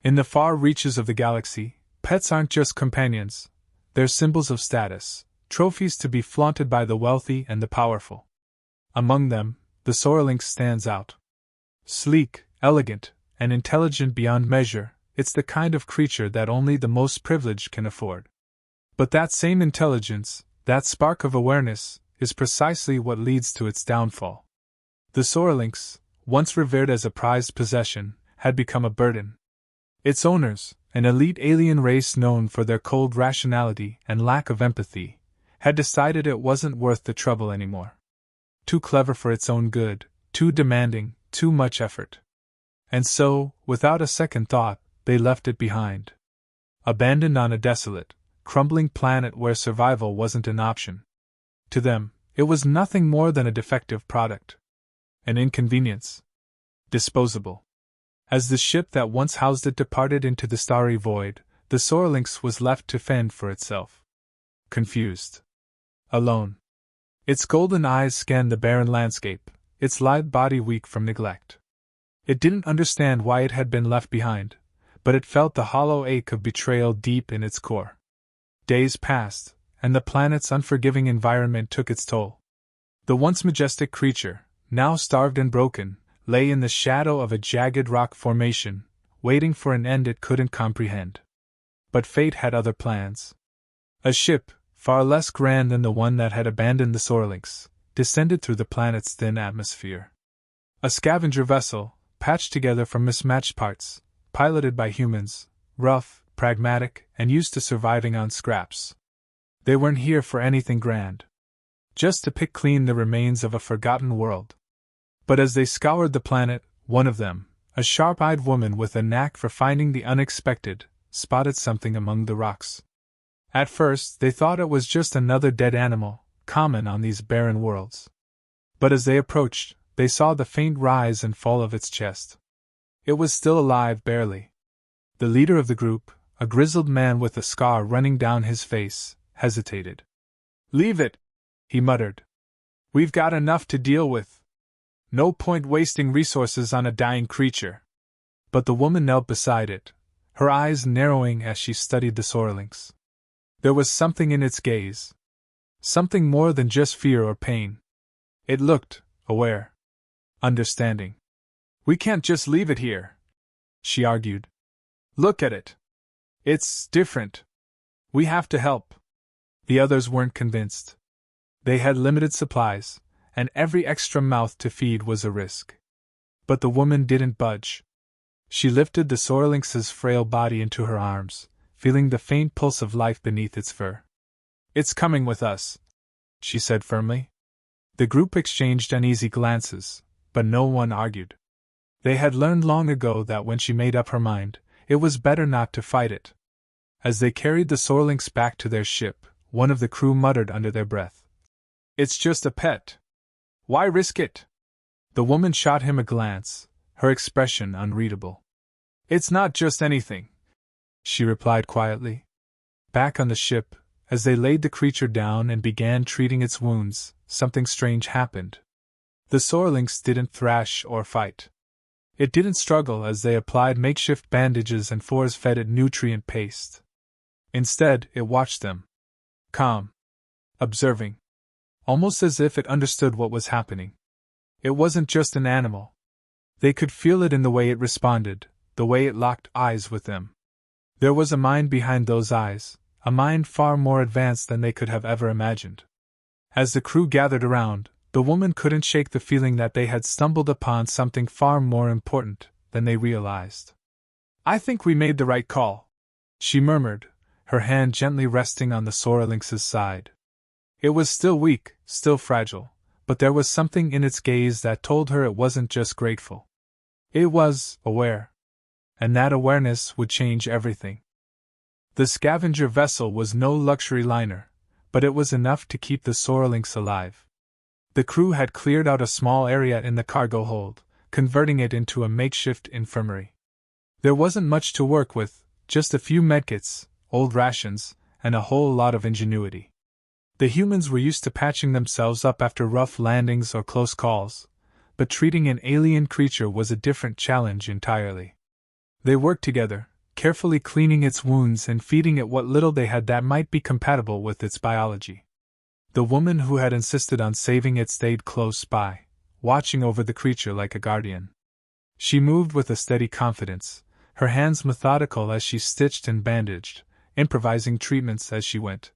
In the far reaches of the galaxy, pets aren't just companions, they're symbols of status, trophies to be flaunted by the wealthy and the powerful. Among them, the Sorlink stands out. Sleek, elegant, and intelligent beyond measure, it's the kind of creature that only the most privileged can afford. But that same intelligence, that spark of awareness, is precisely what leads to its downfall. The Sorlinks, once revered as a prized possession, had become a burden. Its owners, an elite alien race known for their cold rationality and lack of empathy, had decided it wasn't worth the trouble anymore. Too clever for its own good, too demanding, too much effort. And so, without a second thought, they left it behind. Abandoned on a desolate, crumbling planet where survival wasn't an option. To them, it was nothing more than a defective product. An inconvenience. Disposable. As the ship that once housed it departed into the starry void, the Sorlynx was left to fend for itself. Confused. Alone. Its golden eyes scanned the barren landscape, its lithe body weak from neglect. It didn't understand why it had been left behind, but it felt the hollow ache of betrayal deep in its core. Days passed, and the planet's unforgiving environment took its toll. The once majestic creature, now starved and broken, lay in the shadow of a jagged rock formation, waiting for an end it couldn't comprehend. But fate had other plans. A ship, far less grand than the one that had abandoned the Sorlynx, descended through the planet's thin atmosphere. A scavenger vessel, patched together from mismatched parts, piloted by humans, rough, pragmatic, and used to surviving on scraps. They weren't here for anything grand. Just to pick clean the remains of a forgotten world. But as they scoured the planet, one of them, a sharp-eyed woman with a knack for finding the unexpected, spotted something among the rocks. At first, they thought it was just another dead animal, common on these barren worlds. But as they approached, they saw the faint rise and fall of its chest. It was still alive barely. The leader of the group, a grizzled man with a scar running down his face, hesitated. "Leave it," he muttered. "We've got enough to deal with. No point wasting resources on a dying creature." But the woman knelt beside it, her eyes narrowing as she studied the Sorlynx. There was something in its gaze. Something more than just fear or pain. It looked aware. Understanding. "We can't just leave it here," she argued. "Look at it. It's different. We have to help." The others weren't convinced. They had limited supplies, and every extra mouth to feed was a risk. But the woman didn't budge. She lifted the Sorlynx's frail body into her arms, feeling the faint pulse of life beneath its fur. "It's coming with us," she said firmly. The group exchanged uneasy glances, but no one argued. They had learned long ago that when she made up her mind, it was better not to fight it. As they carried the Sorlynx back to their ship, one of the crew muttered under their breath, "It's just a pet. Why risk it?" The woman shot him a glance, her expression unreadable. "It's not just anything," she replied quietly. Back on the ship, as they laid the creature down and began treating its wounds, something strange happened. The Sorlynx didn't thrash or fight. It didn't struggle as they applied makeshift bandages and force-fed it nutrient paste. Instead, it watched them. Calm. Observing. Almost as if it understood what was happening. It wasn't just an animal. They could feel it in the way it responded, the way it locked eyes with them. There was a mind behind those eyes, a mind far more advanced than they could have ever imagined. As the crew gathered around, the woman couldn't shake the feeling that they had stumbled upon something far more important than they realized. "I think we made the right call," she murmured, her hand gently resting on the Sorlynx's side. It was still weak, still fragile, but there was something in its gaze that told her it wasn't just grateful. It was aware. And that awareness would change everything. The scavenger vessel was no luxury liner, but it was enough to keep the Sorlynx alive. The crew had cleared out a small area in the cargo hold, converting it into a makeshift infirmary. There wasn't much to work with, just a few medkits, old rations, and a whole lot of ingenuity. The humans were used to patching themselves up after rough landings or close calls, but treating an alien creature was a different challenge entirely. They worked together, carefully cleaning its wounds and feeding it what little they had that might be compatible with its biology. The woman who had insisted on saving it stayed close by, watching over the creature like a guardian. She moved with a steady confidence, her hands methodical as she stitched and bandaged, improvising treatments as she went.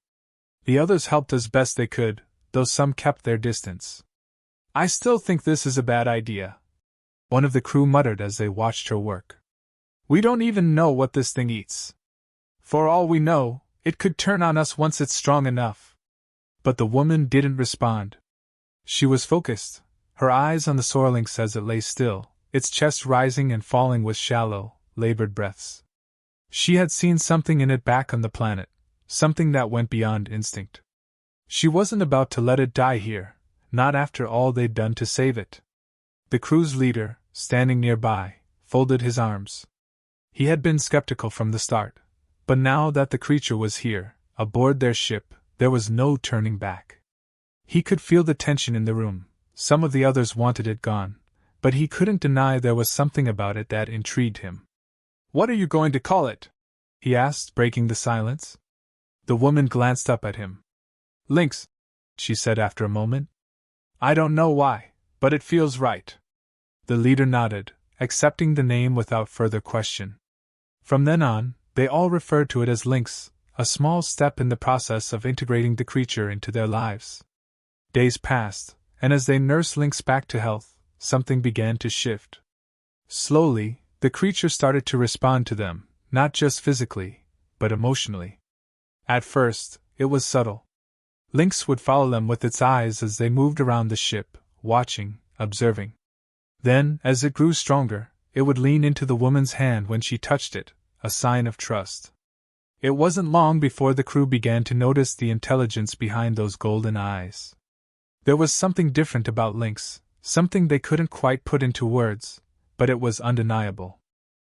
The others helped as best they could, though some kept their distance. "I still think this is a bad idea," one of the crew muttered as they watched her work. "We don't even know what this thing eats. For all we know, it could turn on us once it's strong enough." But the woman didn't respond. She was focused, her eyes on the Sorlink as it lay still, its chest rising and falling with shallow, labored breaths. She had seen something in it back on the planet, something that went beyond instinct. She wasn't about to let it die here, not after all they'd done to save it. The crew's leader, standing nearby, folded his arms. He had been skeptical from the start, but now that the creature was here, aboard their ship, there was no turning back. He could feel the tension in the room. Some of the others wanted it gone, but he couldn't deny there was something about it that intrigued him. "What are you going to call it?" he asked, breaking the silence. The woman glanced up at him. "Lynx," she said after a moment. "I don't know why, but it feels right." The leader nodded, accepting the name without further question. From then on, they all referred to it as Lynx, a small step in the process of integrating the creature into their lives. Days passed, and as they nursed Lynx back to health, something began to shift. Slowly, the creature started to respond to them, not just physically, but emotionally. At first, it was subtle. Lynx would follow them with its eyes as they moved around the ship, watching, observing. Then, as it grew stronger, it would lean into the woman's hand when she touched it, a sign of trust. It wasn't long before the crew began to notice the intelligence behind those golden eyes. There was something different about Lynx, something they couldn't quite put into words, but it was undeniable.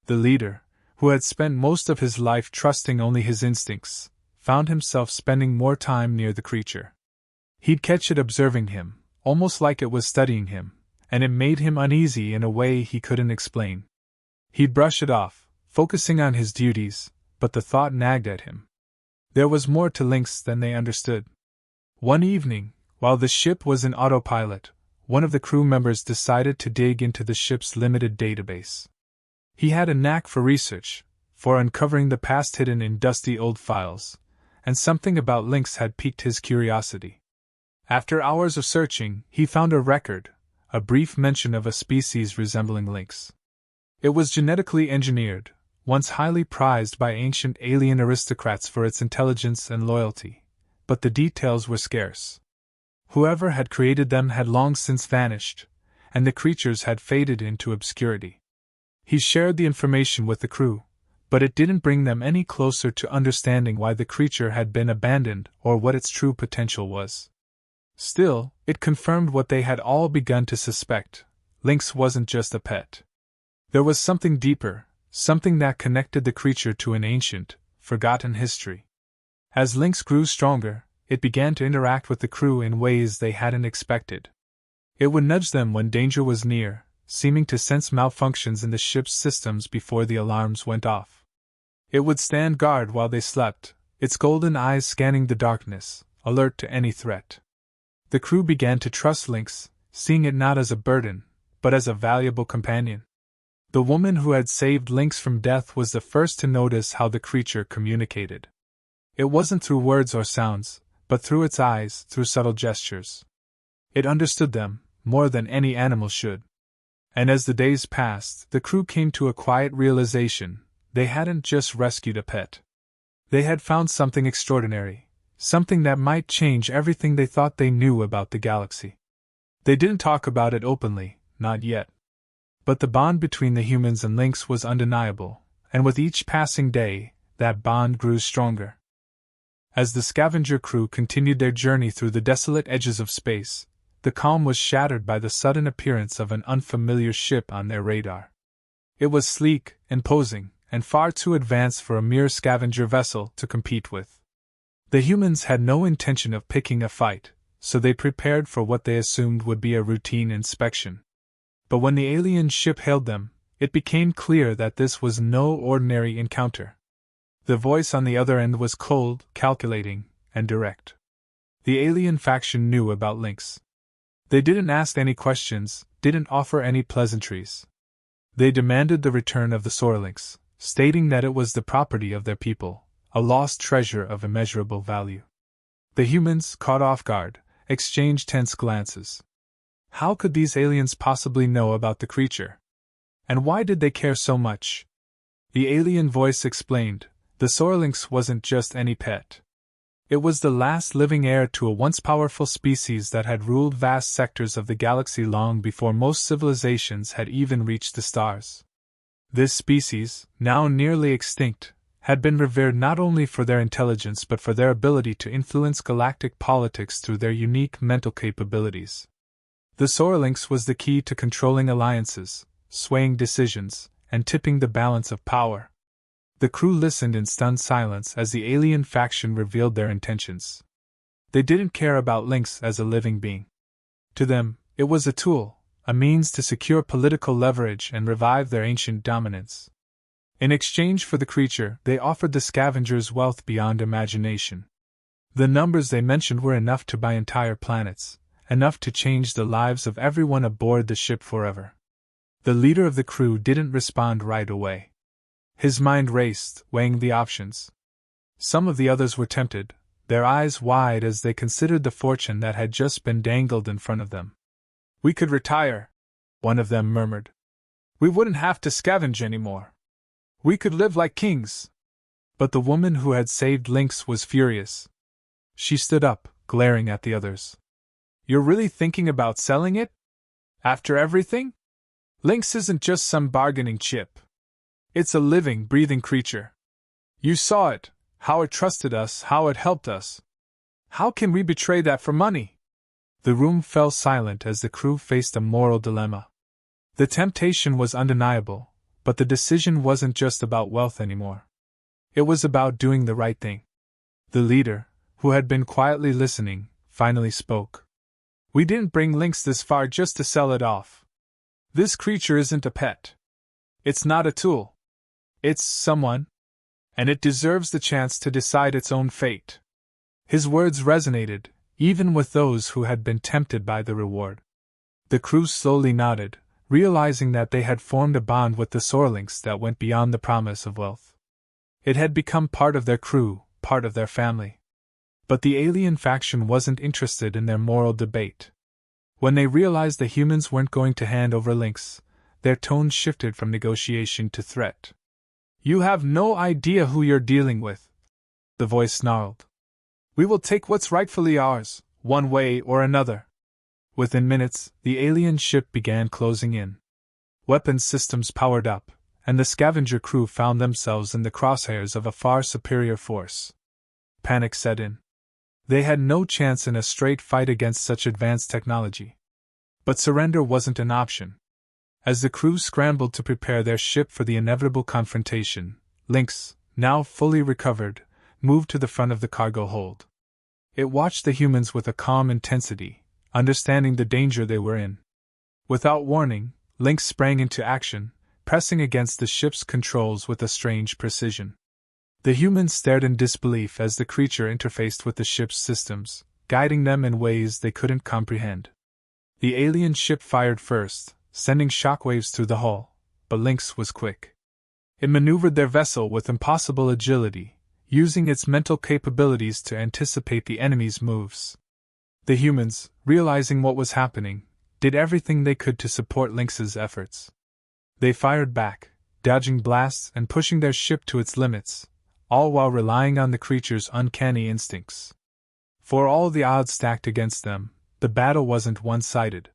The leader, who had spent most of his life trusting only his instincts, found himself spending more time near the creature. He'd catch it observing him, almost like it was studying him, and it made him uneasy in a way he couldn't explain. He'd brush it off, focusing on his duties, but the thought nagged at him. There was more to Lynx than they understood. One evening, while the ship was in autopilot, one of the crew members decided to dig into the ship's limited database. He had a knack for research, for uncovering the past hidden in dusty old files, and something about Lynx had piqued his curiosity. After hours of searching, he found a record, a brief mention of a species resembling Lynx. It was genetically engineered, once highly prized by ancient alien aristocrats for its intelligence and loyalty, but the details were scarce. Whoever had created them had long since vanished, and the creatures had faded into obscurity. He shared the information with the crew, but it didn't bring them any closer to understanding why the creature had been abandoned or what its true potential was. Still, it confirmed what they had all begun to suspect. Lynx wasn't just a pet. There was something deeper, something that connected the creature to an ancient, forgotten history. As Lynx grew stronger, it began to interact with the crew in ways they hadn't expected. It would nudge them when danger was near, seeming to sense malfunctions in the ship's systems before the alarms went off. It would stand guard while they slept, its golden eyes scanning the darkness, alert to any threat. The crew began to trust Lynx, seeing it not as a burden, but as a valuable companion. The woman who had saved Lynx from death was the first to notice how the creature communicated. It wasn't through words or sounds, but through its eyes, through subtle gestures. It understood them, more than any animal should. And as the days passed, the crew came to a quiet realization: they hadn't just rescued a pet. They had found something extraordinary, something that might change everything they thought they knew about the galaxy. They didn't talk about it openly, not yet. But the bond between the humans and Lynx was undeniable, and with each passing day, that bond grew stronger. As the scavenger crew continued their journey through the desolate edges of space, the calm was shattered by the sudden appearance of an unfamiliar ship on their radar. It was sleek, imposing, and far too advanced for a mere scavenger vessel to compete with. The humans had no intention of picking a fight, so they prepared for what they assumed would be a routine inspection. But when the alien ship hailed them, it became clear that this was no ordinary encounter. The voice on the other end was cold, calculating, and direct. The alien faction knew about Lynx. They didn't ask any questions, didn't offer any pleasantries. They demanded the return of the Sorlinks, stating that it was the property of their people, a lost treasure of immeasurable value. The humans, caught off guard, exchanged tense glances. How could these aliens possibly know about the creature? And why did they care so much? The alien voice explained, the Sorlinks wasn't just any pet. It was the last living heir to a once powerful species that had ruled vast sectors of the galaxy long before most civilizations had even reached the stars. This species, now nearly extinct, had been revered not only for their intelligence but for their ability to influence galactic politics through their unique mental capabilities. The Sorlinks was the key to controlling alliances, swaying decisions, and tipping the balance of power. The crew listened in stunned silence as the alien faction revealed their intentions. They didn't care about Lynx as a living being. To them, it was a tool, a means to secure political leverage and revive their ancient dominance. In exchange for the creature, they offered the scavengers wealth beyond imagination. The numbers they mentioned were enough to buy entire planets, enough to change the lives of everyone aboard the ship forever. The leader of the crew didn't respond right away. His mind raced, weighing the options. Some of the others were tempted, their eyes wide as they considered the fortune that had just been dangled in front of them. "We could retire," one of them murmured. "We wouldn't have to scavenge anymore. We could live like kings." But the woman who had saved Lynx was furious. She stood up, glaring at the others. "You're really thinking about selling it? After everything? Lynx isn't just some bargaining chip. It's a living, breathing creature. You saw it, how it trusted us, how it helped us. How can we betray that for money?" The room fell silent as the crew faced a moral dilemma. The temptation was undeniable, but the decision wasn't just about wealth anymore. It was about doing the right thing. The leader, who had been quietly listening, finally spoke. "We didn't bring Lynx this far just to sell it off. This creature isn't a pet. It's not a tool. It's someone. And it deserves the chance to decide its own fate." His words resonated, even with those who had been tempted by the reward. The crew slowly nodded, realizing that they had formed a bond with the Sorlinks that went beyond the promise of wealth. It had become part of their crew, part of their family. But the alien faction wasn't interested in their moral debate. When they realized the humans weren't going to hand over Lynx, their tone shifted from negotiation to threat. "You have no idea who you're dealing with," the voice snarled. "We will take what's rightfully ours, one way or another." Within minutes, the alien ship began closing in. Weapons systems powered up, and the scavenger crew found themselves in the crosshairs of a far superior force. Panic set in. They had no chance in a straight fight against such advanced technology. But surrender wasn't an option. As the crew scrambled to prepare their ship for the inevitable confrontation, Lynx, now fully recovered, moved to the front of the cargo hold. It watched the humans with a calm intensity, understanding the danger they were in. Without warning, Lynx sprang into action, pressing against the ship's controls with a strange precision. The humans stared in disbelief as the creature interfaced with the ship's systems, guiding them in ways they couldn't comprehend. The alien ship fired first, sending shockwaves through the hull, but Lynx was quick. It maneuvered their vessel with impossible agility, using its mental capabilities to anticipate the enemy's moves. The humans, realizing what was happening, did everything they could to support Lynx's efforts. They fired back, dodging blasts and pushing their ship to its limits, all while relying on the creature's uncanny instincts. For all the odds stacked against them, the battle wasn't one-sided.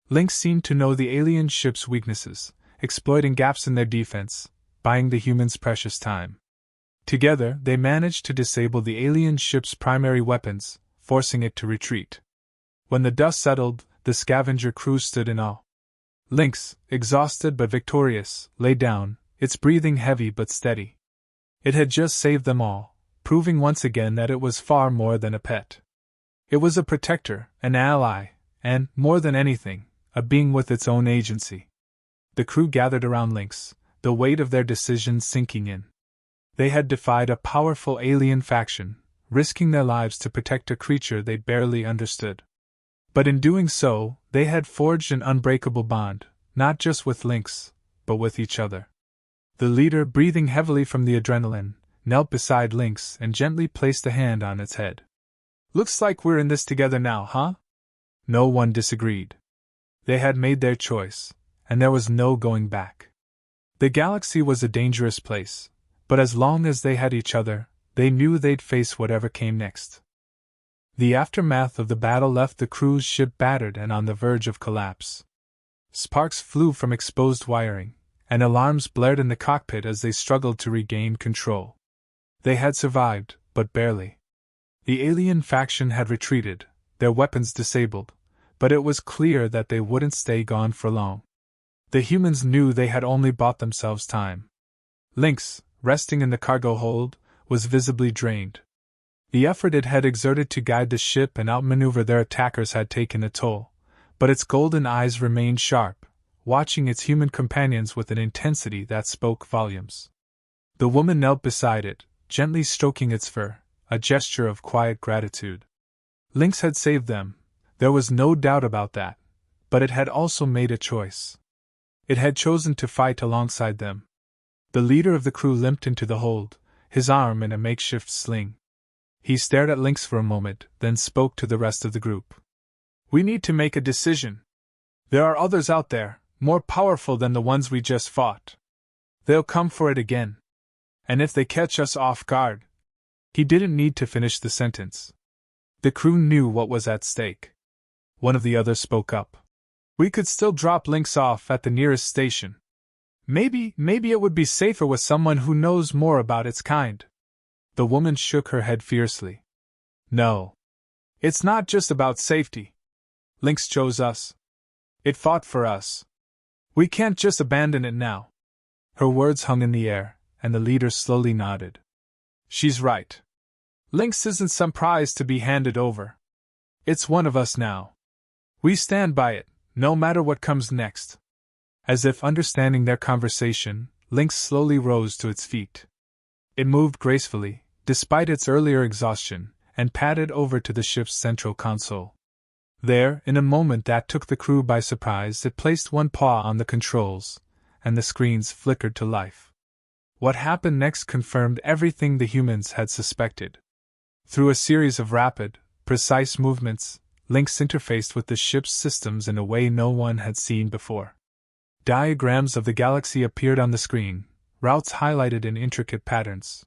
Lynx seemed to know the alien ship's weaknesses, exploiting gaps in their defense, buying the humans precious time. Together, they managed to disable the alien ship's primary weapons, forcing it to retreat. When the dust settled, the scavenger crew stood in awe. Lynx, exhausted but victorious, lay down, its breathing heavy but steady. It had just saved them all, proving once again that it was far more than a pet. It was a protector, an ally, and, more than anything, a being with its own agency. The crew gathered around Lynx, the weight of their decisions sinking in. They had defied a powerful alien faction, risking their lives to protect a creature they barely understood. But in doing so, they had forged an unbreakable bond, not just with Lynx, but with each other. The leader, breathing heavily from the adrenaline, knelt beside Lynx and gently placed a hand on its head. "Looks like we're in this together now, huh?" No one disagreed. They had made their choice, and there was no going back. The galaxy was a dangerous place, but as long as they had each other, they knew they'd face whatever came next. The aftermath of the battle left the crew's ship battered and on the verge of collapse. Sparks flew from exposed wiring, and alarms blared in the cockpit as they struggled to regain control. They had survived, but barely. The alien faction had retreated, their weapons disabled, but it was clear that they wouldn't stay gone for long. The humans knew they had only bought themselves time. Lynx, resting in the cargo hold, was visibly drained. The effort it had exerted to guide the ship and outmaneuver their attackers had taken a toll, but its golden eyes remained sharp, watching its human companions with an intensity that spoke volumes. The woman knelt beside it, gently stroking its fur, a gesture of quiet gratitude. Lynx had saved them, there was no doubt about that, but it had also made a choice. It had chosen to fight alongside them. The leader of the crew limped into the hold, his arm in a makeshift sling. He stared at Lynx for a moment, then spoke to the rest of the group. "We need to make a decision. There are others out there, more powerful than the ones we just fought. They'll come for it again. And if they catch us off guard..." He didn't need to finish the sentence. The crew knew what was at stake. One of the others spoke up. "We could still drop Lynx off at the nearest station. Maybe it would be safer with someone who knows more about its kind." The woman shook her head fiercely. "No. It's not just about safety. Lynx chose us. It fought for us. We can't just abandon it now." Her words hung in the air, and the leader slowly nodded. "She's right. Lynx isn't some prize to be handed over. It's one of us now. We stand by it, no matter what comes next." As if understanding their conversation, Lynx slowly rose to its feet. It moved gracefully, despite its earlier exhaustion, and padded over to the ship's central console. There, in a moment that took the crew by surprise, it placed one paw on the controls, and the screens flickered to life. What happened next confirmed everything the humans had suspected. Through a series of rapid, precise movements, Lynx interfaced with the ship's systems in a way no one had seen before. Diagrams of the galaxy appeared on the screen, routes highlighted in intricate patterns.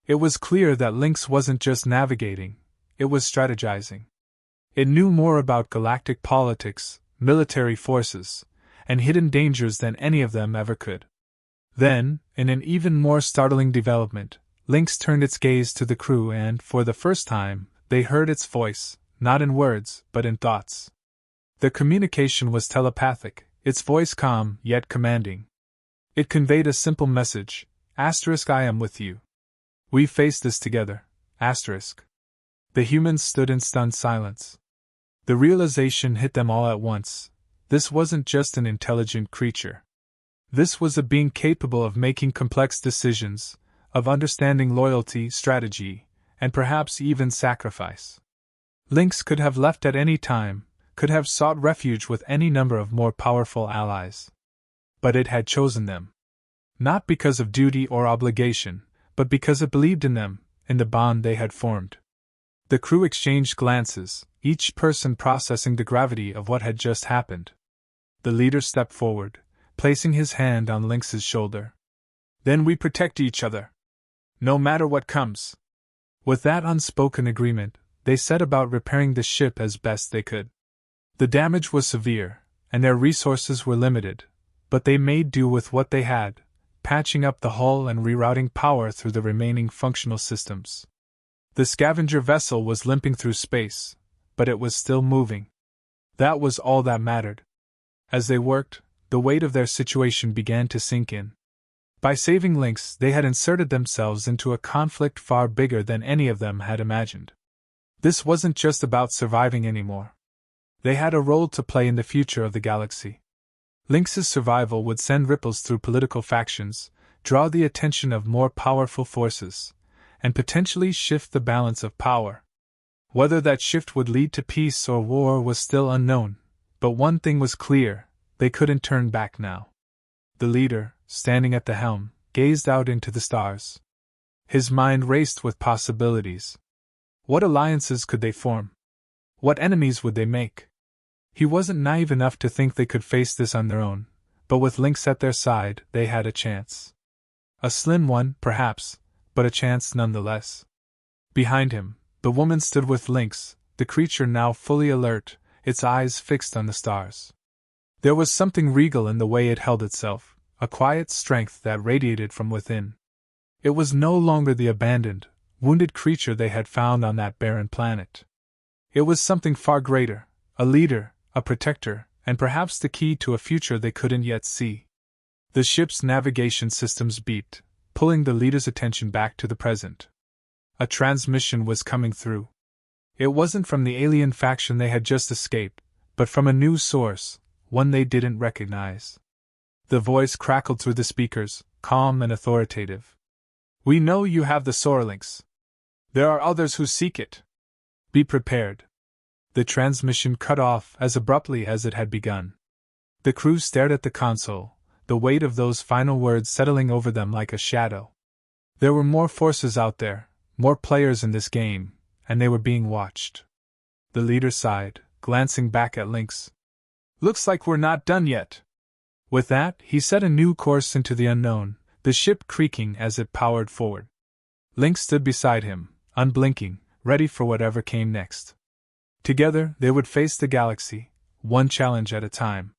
It was clear that Lynx wasn't just navigating, it was strategizing. It knew more about galactic politics, military forces, and hidden dangers than any of them ever could. Then, in an even more startling development, Lynx turned its gaze to the crew and, for the first time, they heard its voice, not in words, but in thoughts. The communication was telepathic, its voice calm, yet commanding. It conveyed a simple message, *I am with you. We face this together, *. The humans stood in stunned silence. The realization hit them all at once. This wasn't just an intelligent creature. This was a being capable of making complex decisions, of understanding loyalty, strategy, and perhaps even sacrifice. Lynx could have left at any time, could have sought refuge with any number of more powerful allies. But it had chosen them. Not because of duty or obligation, but because it believed in them, in the bond they had formed. The crew exchanged glances, each person processing the gravity of what had just happened. The leader stepped forward, placing his hand on Lynx's shoulder. "Then we protect each other. No matter what comes." With that unspoken agreement, they set about repairing the ship as best they could. The damage was severe, and their resources were limited, but they made do with what they had, patching up the hull and rerouting power through the remaining functional systems. The scavenger vessel was limping through space, but it was still moving. That was all that mattered. As they worked, the weight of their situation began to sink in. By saving Lynx, they had inserted themselves into a conflict far bigger than any of them had imagined. This wasn't just about surviving anymore. They had a role to play in the future of the galaxy. Lynx's survival would send ripples through political factions, draw the attention of more powerful forces, and potentially shift the balance of power. Whether that shift would lead to peace or war was still unknown, but one thing was clear: they couldn't turn back now. The leader, standing at the helm, gazed out into the stars. His mind raced with possibilities. What alliances could they form? What enemies would they make? He wasn't naive enough to think they could face this on their own, but with Lynx at their side, they had a chance. A slim one, perhaps, but a chance nonetheless. Behind him, the woman stood with Lynx, the creature now fully alert, its eyes fixed on the stars. There was something regal in the way it held itself, a quiet strength that radiated from within. It was no longer the abandoned, wounded creature they had found on that barren planet. It was something far greater, a leader, a protector, and perhaps the key to a future they couldn't yet see. The ship's navigation systems beeped, pulling the leader's attention back to the present. A transmission was coming through. It wasn't from the alien faction they had just escaped, but from a new source, one they didn't recognize. The voice crackled through the speakers, calm and authoritative. "We know you have the Sorlinks. There are others who seek it. Be prepared." The transmission cut off as abruptly as it had begun. The crew stared at the console, the weight of those final words settling over them like a shadow. There were more forces out there, more players in this game, and they were being watched. The leader sighed, glancing back at Lynx. "Looks like we're not done yet." With that, he set a new course into the unknown, the ship creaking as it powered forward. Lynx stood beside him, unblinking, ready for whatever came next. Together, they would face the galaxy, one challenge at a time.